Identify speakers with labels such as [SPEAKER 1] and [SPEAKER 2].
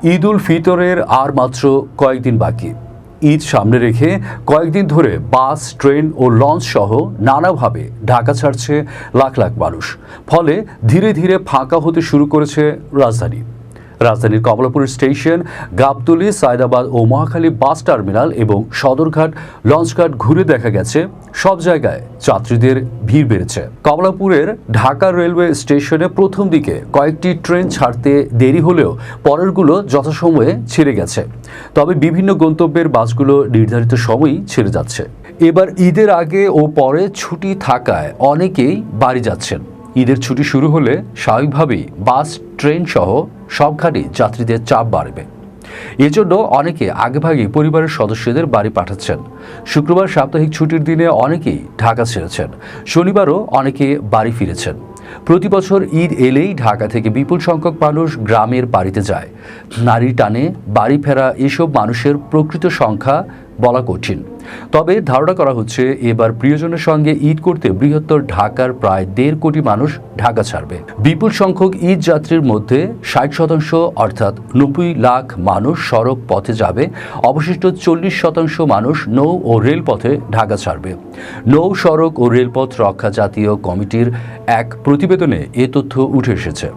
[SPEAKER 1] ঈদ উল ফিতরের আর মাত্র কয়েকদিন বাকি। ঈদ সামনে রেখে কয়েকদিন ধরে বাস, ট্রেন ও লঞ্চ সহ নানাভাবে ঢাকা ছাড়ছে লাখ লাখ মানুষ। ফলে ধীরে ধীরে ফাঁকা হতে শুরু করেছে রাজধানীর কমলাপুর স্টেশন, গাবতলী, সায়দাবাদ ও মহাখালী বাস টার্মিনাল এবং সদরঘাট, লঞ্চঘাট ঘুরে দেখা গেছে সব জায়গায় যাত্রীদের ভিড় বেড়েছে। কমলাপুরের ঢাকা রেলওয়ে স্টেশনে প্রথম দিকে কয়েকটি ট্রেন ছাড়তে দেরি হলেও পরেরগুলো যথাসময়ে ছেড়ে গেছে। তবে বিভিন্ন গন্তব্যের বাসগুলো নির্ধারিত সময়ই ছেড়ে যাচ্ছে। এবার ঈদের আগে ও পরে ছুটি থাকায় অনেকেই বাড়ি যাচ্ছেন। ঈদের ছুটি শুরু হলে স্বাভাবিকভাবেই বাস, ট্রেন সহ সব ঘাটে যাত্রীদের চাপ বাড়বে। এজন্য অনেকে আগেভাগে পরিবারের সদস্যদের বাড়ি পাঠাচ্ছেন। শুক্রবার সাপ্তাহিক ছুটির দিনে অনেকেই ঢাকা ছেড়েছেন। শনিবারও অনেকে বাড়ি ফিরেছেন। প্রতি বছর ঈদ এলেই ঢাকা থেকে বিপুল সংখ্যক মানুষ গ্রামের বাড়িতে যায়। নারীর টানে বাড়ি ফেরা এসব মানুষের প্রকৃত সংখ্যা বলা কঠিন। তবে ধারণা করা হচ্ছে এবার প্রিয়জনের সঙ্গে ঈদ করতে বৃহত্তর ঢাকার প্রায় 1.5 কোটি মানুষ ঢাকা ছাড়বে। বিপুল সংখ্যক ঈদ যাত্রীর মধ্যে 60% অর্থাৎ 90 লাখ মানুষ সড়ক পথে যাবে। অবশিষ্ট 40% মানুষ নৌ ও রেলপথে ঢাকা ছাড়বে। নৌ, সড়ক ও রেলপথ রক্ষা জাতীয় কমিটির এক প্রতিবেদনে এ তথ্য উঠে এসেছে।